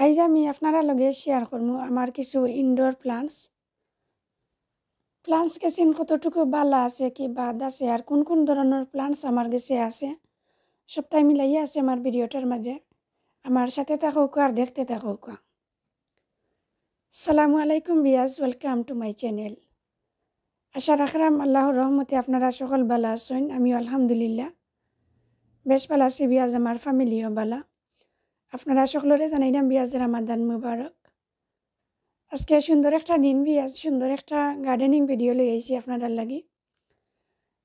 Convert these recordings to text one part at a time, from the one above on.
আইজ আমি আপনারা লগে শেয়ার করবো আমার কিছু ইনডোর প্লান্টস গেছেন কতটুকু বালা আছে কি বাদ আছে আর কোন কোন ধরনের প্লান্টস আমার কাছে আছে সবটাই মিলাইয়া আছে আমার ভিডিওটার মাঝে। আমার সাথে থাকুক আর দেখতে থাকুক। আসসালামু আলাইকুম বিয়াজ, ওয়েলকাম টু মাই চ্যানেল। আশা রাখলাম আল্লাহর রহমতে আপনারা সকল বালা আছেন, আমিও আলহামদুলিল্লাহ বেশ ভালো আছি বিয়াজ, আমার ফ্যামিলিও বালা। আপনারা সকলরে জানাইলাম বিয়াজের রামাদান মুবারক। আজকে সুন্দর একটা দিন বিয়াজ, সুন্দর একটা গার্ডেনিং ভিডিও লই আইছি আপনারা লাগি।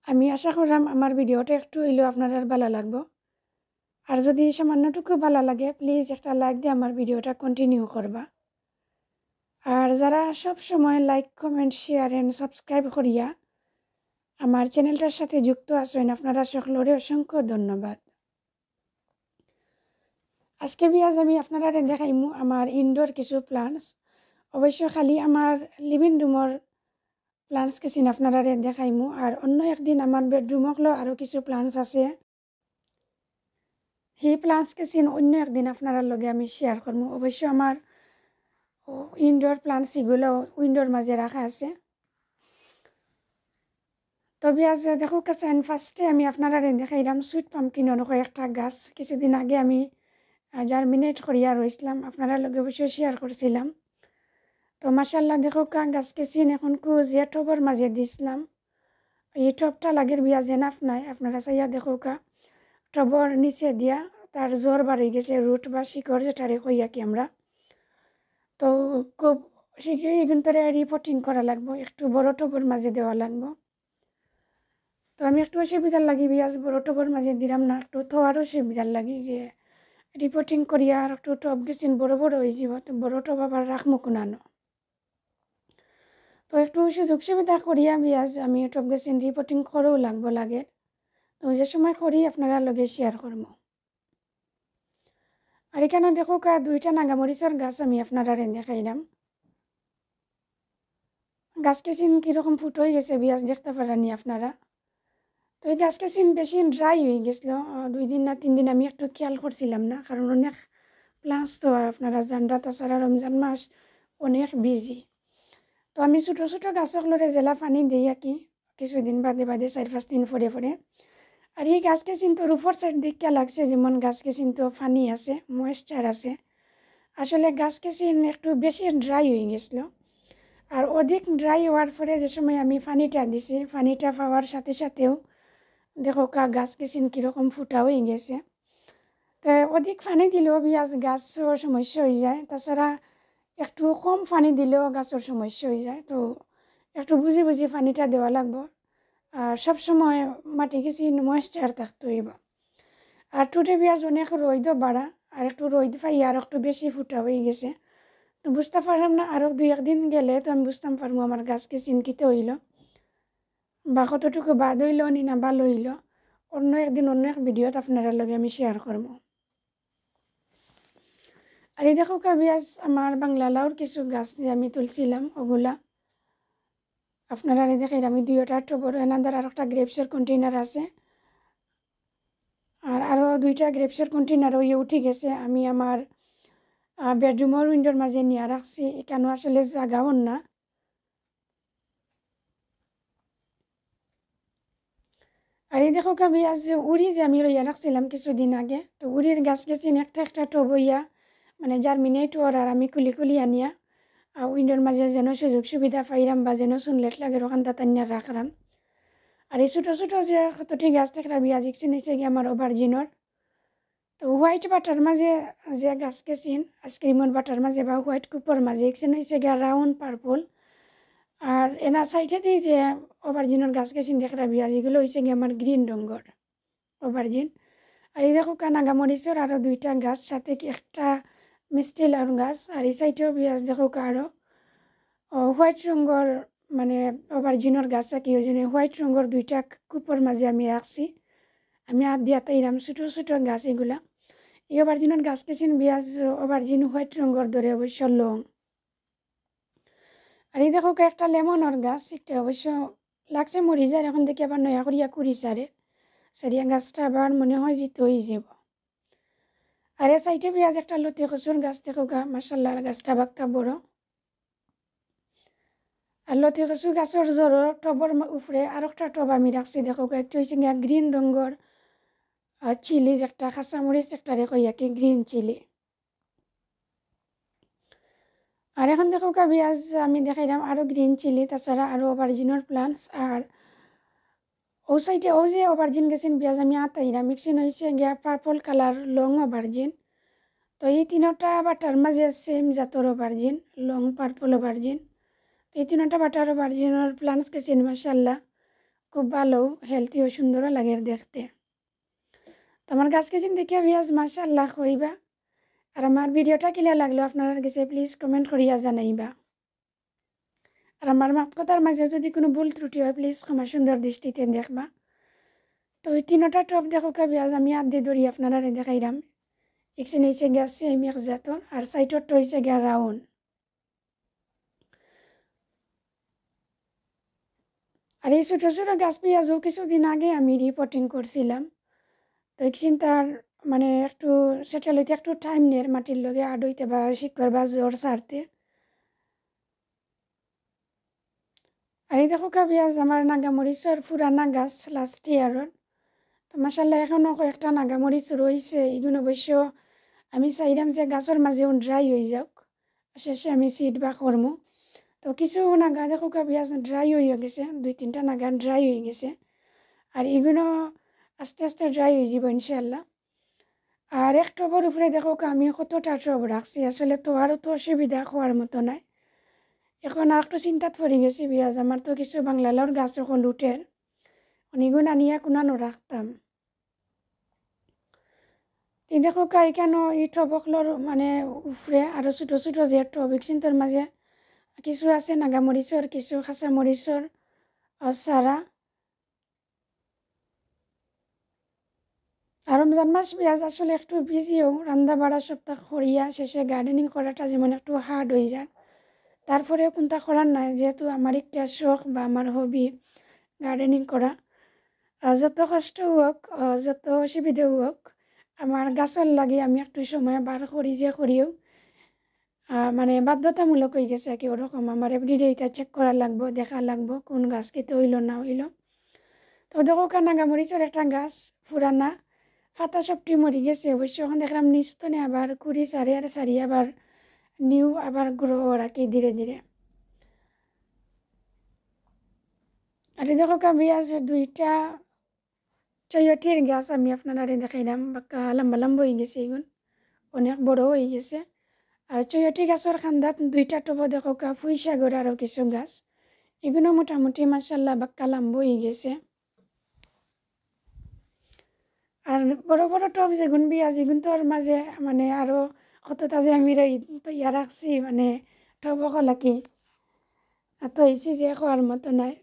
আমি আশা করলাম আমার ভিডিওটা একটু হইলেও আপনার ভালো লাগবো। আর যদি সামান্যটুকু ভালো লাগে প্লিজ একটা লাইক দিয়ে আমার ভিডিওটা কন্টিনিউ করবা। আর যারা সব সময় like comment share and subscribe করিয়া আমার চ্যানেলটার সাথে যুক্ত আছেন আপনারা সকলরে অসংখ্য ধন্যবাদ। আজকে বিয়াজ আমি আপনারা দেখাইমু আমার ইনডোর কিছু প্লান্টস। অবশ্য খালি আমার লিভিং রুমের প্লান্টস কিছু আপনারা দেখাইমু, আর অন্য একদিন আমার বেডরুমকলো আরও কিছু প্লান্টস আছে, সেই প্লান্টস কিছু অন্য একদিন আপনার লগে আমি শেয়ার করবো। অবশ্য আমার ইনডোর প্লান্টস এগুলো উইন্ডোর মাঝে রাখা আছে। তবে আজ দেখো কাছেন ফার্স্টে আমি আপনারা দেখাইলাম সুইট পাম্পকিনের কয়েকটা গাছ কিছুদিন আগে আমি জার্মিনেট করিয়া রয়েছিলাম, আপনারা লগে অবশ্যই শেয়ার করছিলাম। তো মাশাল্লাহ দেখো গাছ কেছিন এখন যে টবের মাঝে দিছিলাম, এই টবটা লাগের বিয়াজ এনাফ নাই। আপনারা চাইয়া দেখো টবর নিচে দিয়া তার জোর বাড়ি গেছে, রুট বা শিকড় যেটারে কইয়া কি আমরা। তো খুব শীঘ্রই কিন্তু রিপোর্টিং করা লাগবো, একটু বড় টবর মাঝে দেওয়া লাগবো। তো আমি একটু অসুবিধার লাগি বিয়াজ বড় টবর মাঝে দিলাম না, একটু তো আরও সুবিধার লাগি যে রিপোর্টিং করিয়া আর একটু টব গেছিন বড় বড় হয়ে যাব, তো বড় টব আবার রাখমো কোনানো। তো একটু সুযোগ সুবিধা করিয়া বিয়াজ আমি টব গেছিন রিপোর্টিং করেও লাগবো লাগে। তো যে সময় করি আপনারা লগে শেয়ার করবো। আর এখানে দেখো দুইটা নাগামরিচের গাছ আমি আপনারা দেখাইলাম। গাছ কেছিন কীরকম ফুট হয়ে গেছে বিয়াজ দেখতে পারেননি আপনারা। তো এই গাছ কেছিন বেশি ড্রাই হয়ে গেছিল, 2 দিন না 3 দিন আমি একটু খেয়াল করছিলাম না, কারণ অনেক প্লান্টস তো আপনারা জানরা, তাছাড়া রমজান মাস অনেক বিজি। তো আমি ছোটো ছোটো গাছগুলোরে জেলা পানি দিই আর কি কিছুদিন বাদে বাদে 4-5 দিন পরে পরে। আর এই গাছকে কিন্তু উপর সাইড দিকে লাগছে যেমন গাছকে কিন্তু পানি আছে, ময়েশ্চার আছে। আসলে গাছকে একটু বেশি ড্রাই হয়ে গেছিলো। আর অধিক ড্রাই হওয়ার পরে যে সময় আমি পানিটা দিছি, পানিটা পাওয়ার সাথে সাথেও দেখো গাছ কেছিন কীরকম ফুটা হয়ে গেছে। তো অধিক পানি দিলেও বিয়াজ গাছের সমস্যা হয়ে যায়, তাছাড়া একটু কম পানি দিলেও গাছের সমস্যা হয়ে যায়। তো একটু বুঝি বুঝি পানিটা দেওয়া লাগবো। আর সবসময় মাটি কিছু ময়েশ্চার থাকতে হইব। আর টুটে বিয়াজ অনেক রোদও বাড়া, আর একটু রোদ পাই আর একটু বেশি ফুটা হয়ে গেছে। তো বুঝতে পারলাম না, আরও 2-1 দিন গেলে তো আমি বুঝতাম পারবো আমার গাছকে চিনকিতে হইল বা কতটুকু বাদ হইল নি না ভালো হইল। অন্য একদিন অন্য এক ভিডিওত আপনারা লগে আমি শেয়ার করবো। আর এই দেখো বিয়াজ আমার বাংলা লাউর কিছু গাছ দিয়ে আমি তুলছিলাম, ওগুলা আপনারা দেখেন আমি 2টা টবর এনাদের আর একটা গ্রেপসের কন্টেইনার আছে, আর আরও 2টা গ্রেপসের কন্টেইনারও উঠে গেছে। আমি আমার বেডরুমের উইন্ডোর মাঝে নিয়ে রাখছি, এখানেও আসলে জাগাও না। আর এই দেখো বিয়াজ উড়ি যে আমি রইয়া রাখছিলাম কিছুদিন আগে, তো উড়ির গাছ গেছি একটা একটা টব হইয়া মানে জার্মিনেট ওর, আর আমি কুলি কুলি আনিয়া উইন্ডোর মাঝে যেন সুযোগ সুবিধা পাইলাম বা যেন সুনলেট লাগে ওখান তাতান্যা রাখলাম। আর এই ছোটো ছোটো যে কতটি গাছ থাকলে বিয়াজ ইকছিন হয়েছে গিয়ে আমার ওভারজিনর। তো হোয়াইট বাটার মাঝে যে গাছ গেছিন আইসক্রিমের বাটার মাঝে বা হোয়াইট কুপর মাঝে ইকছিন হয়েছে গিয়া রাউন্ড পার্পল। আর এনা সাইডে দিয়ে যে ওভারজিনের গাছ গেছিন দেখরা বিয়াজ এগুলো হয়েছে গিয়ে আমার গ্রিন রঙর ওভারজিন। আর এই দেখো নাগামরিচের আরও 2টা গাছ, সাথে একটা মিষ্টি লাউর গাছ। আর এই সাইডেও বিয়াজ দেখো আরও হোয়াইট রঙর মানে ওভারজিনের গাছ কি ওই জন্য হোয়াইট রঙর 2টা কুপর মাঝে আমি রাখছি। আমি হাত দিয়া তাইলাম ছোটো ছোটো গাছ এগুলা। এই ওভারজিনের গাছ কেছিন বিয়াজ ওভারজিন হোয়াইট রঙর ধরে অবশ্য লং। আর এই দেখো একটা লেমনের গাছ, একটা অবশ্য লাগছে মরি যায়, এখন দেখি আবার নয়া করিয়া কুড়ি সারিয়া গাছটা আবার মনে হয় যে হয়ে যাব। আর এ সাইডে পেঁয়াজ একটা লতি কচুর গাছ দেখো গা মাসাল্লাহ গাছটা বাক্কা বড়। আর লতি কচু গাছের জোর টবর উপরে আর একটা টব আমি রাখছি দেখো গা, একটু হয়েছে গিয়া গ্রিন রঙর চিলি, একটা কাঁচামরিচ একটা রেখো ইয়াকে গ্রিন চিলি। আর এখন দেখো গা পেঁয়াজ আমি দেখাইলাম আরও গ্রিন চিলি, তাছাড়া আরও অপারজিনের প্লান্টস। আর ও সাইডে ও যে অপারজিন গেছেন পেঁয়াজ আমি আতাইলাম মিক্সিন হয়েছে গিয়া পার্পল কালার লং অপারজিন। তো এই তিনটা বাটার মাঝে সেম জাতর অপারজিন, লং পার্পল অপারজিন। তো এই তিনটা বাটার অপারজিনের প্লান্টস গেছেন মাসাল্লাহ খুব ভালো, হেলথিও সুন্দরও লাগে দেখতে। তো আমার গাছ গেছেন দেখিয়া পেঁয়াজ মাসাল্লাহ কইবা। আর আমার ভিডিওটা কিলা লাগলো আপনারা কাছে প্লিজ কমেন্ট করিয়া জানাইবা। আর আমার মাত কথার মাঝে যদি কোনো ভুল ত্রুটি হয় প্লিজ ক্ষমা সুন্দর দৃষ্টিতে দেখবা। তো ওই তিনটা টপ দেখো পেঁয়াজ আমি হাত দিয়ে ধরি আপনারা দেখাইলাম। একদিন হয়েছে গিয়া সেম এক জাতর, আর সাইডরটা হয়েছে গিয়া রাউন্ড। আর এই ছোটো ছোটো গাছ পেঁয়াজও কিছুদিন আগে আমি রিপোর্টিং করছিলাম। তো একদিন তার মানে একটু সেটেল হইতে একটু টাইম নেয় মাটির লগে আড হইতে বা শিকড় বা জ্বর ছাড়তে। আর এই দেখো পেঁয়াজ আমার নাগামরিচর পুরানা গাছ লাস্ট ইয়ারের। তো মাসাল্লাহ এখনও কয়েকটা নাগামরিচ রয়েছে, এগুলো অবশ্য আমি চাইলাম যে গাছের মাঝেও ড্রাই হয়ে যাওক, শেষে আমি সিড বা করমু। তো কিছু নাগা দেখো পেঁয়াজ ড্রাই হয়ে গেছে, 2-3টা নাগা ড্রাই হয়ে গেছে। আর এগুলো আস্তে আস্তে ড্রাই হয়ে যাব ইনশাল্লাহ। আর এক টবের উপরে দেখো আমি কতটা টব রাখছি, আসলে তো আরও তো অসুবিধা হওয়ার মতো নাই। এখন আর একটু চিন্তাত পড়ে গেছি পেঁয়াজ আমার তো কিছু বাংলালার গাছ এখন লুটের, এগুলো আনিয়া কোনানো রাখতাম। এই দেখো কেন এই টবকলোর মানে উপরে আরও ছোটো ছোটো যে টব চিন্তার মাঝে কিছু আছে নাগামরিচর, কিছু খাঁচামরিচর চারা। আর রমজান মাস পেঁয়াজ আসলে একটু বিজিও, রান্না বাড়া সপ্তাহ করিয়া শেষে গার্ডেনিং করাটা যেমন একটু হার্ড হয়ে যায়। তারপরেও কোনটা করার নাই, যেহেতু আমার একটা শখ বা আমার হবি গার্ডেনিং করা। যত কষ্ট হোক যত অসুবিধা হোক আমার গাছের লাগে আমি একটু সময় বার করি যে করিও মানে বাধ্যতামূলক হয়ে গেছে কি ওরকম আমার এভরিডে এটা চেক করা লাগবো, দেখা লাগবো কোন গাছ কেটে হইল না হইল। তো দেখো নাগামরিচের একটা গাছ পুরানা ফাতা সবটি মরি গেছে, অবশ্য এখন দেখলাম নিস্তনে আবার কুড়ি সারি আর সারি আবার নিউ আবার গ্রো রাখি ধীরে ধীরে। আর দেখো পেঁয়াজ 2টা চয়টির গাছ আমি আপনারা দেখাইলাম, বাক্কা লম্বা লম্বা হয়ে গেছে, এগুন অনেক বড় হয়ে গেছে। আর চয়টি গাছের খান্দাত 2টা টব দেখো পুঁই শাকের আরও কিছু গাছ, এগুলো মোটামুটি মাসাল্লাহ বাক্কা লম্বা হয়ে গেছে। আর বড় বড় টব যেগুন পেঁয়াজ এগুন তোর মাঝে মানে আরও কতটা যে আমি তৈয়া রাখছি মানে টব কলাকি তো হয়েছি যে খাওয়ার মতো নাই।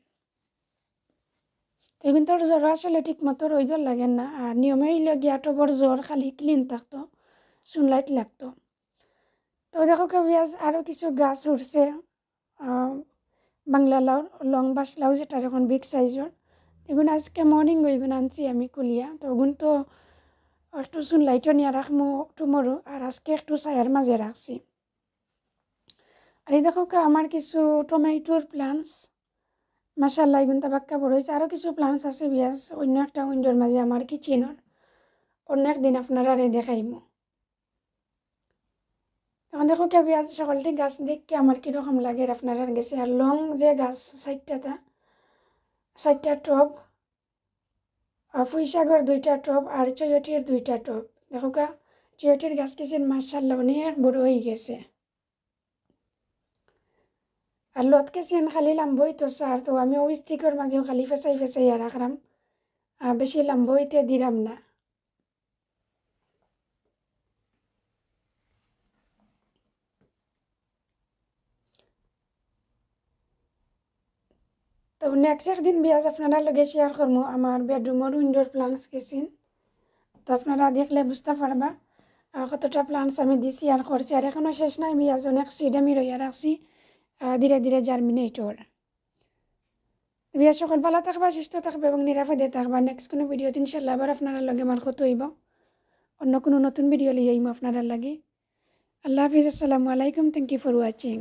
তো এগুন তোর জ্বর আসলে ঠিক মতো রইদ লাগে না, আর নিয়মে হইলে গিয়া টবর জ্বর খালি ক্লিন থাকতো, সুনলাইট লাগতো। তো দেখো পেঁয়াজ আরও কিছু গাছ উঠছে, বাংলা লাউ লং বাস লাউ যেটা এখন বিগ সাইজর, এগুলো আজকে মর্নিং এগুন আনছি আমি কুলিয়া। তো ওগুন তো একটু সুনলাইটও নিয়ে রাখবো টুমোরো, আর আজকে একটু ছায়ার মাঝে রাখছি। আর এই দেখো আমার কিছু টমেটোর প্লান্টস মাসাল্লাহ এগুন তাবাক্কা বড় হয়েছে। আরও কিছু প্লান্টস আছে পেঁয়াজ অন্য একটা উইন্ডোর মাঝে আমার কিচেনের, অন্য একদিন আপনারা দেখাইমো। তখন দেখো পেঁয়াজ সকলটি গাছ দেখে আমার কীরকম লাগে আপনারা গেছে। আর লং যে গাছ 4টা টব, পুঁই শাকের 2টা টব আর চয়টির 2টা টব, দেখো চয়টির গাছ কিছু মাসাল্লাহ অনেক বড় হয়ে গেছে। আর লতকে চেন খালি লাম্বই তো সার, তো আমি ওই স্টিকের মাঝেও খালি ফেসাই ফেসাই রাখলাম, বেশি লাম্বইতে দিলাম না। তো নেক্সট একদিন পেঁয়াজ আপনারা লগে শেয়ার করবো আমার বেডরুমের উইন্ডোর প্লান্টস গেছেন, তো আপনারা দেখলে বুঝতে পারবা কতটা প্লান্টস আমি দিছি আর করছি। আর এখনও শেষ নাই পেঁয়াজ, অনেক সিড আমি রইয়া রাখছি, ধীরে ধীরে জার্মিনেটর। পেঁয়াজ সকল ভালো থাকবা, সুস্থ থাকবে এবং নিরাপদে থাকবা। নেক্সট কোনো ভিডিওতে ইনশাল্লাহ আবার আপনারা লগে আমার কত হইব। অন্য কোনো নতুন ভিডিও লিয়ে আইম আপনারা লাগে। আল্লাহ হাফিজ, আসসালামু আলাইকুম, থ্যাংক ইউ ফর ওয়াচিং।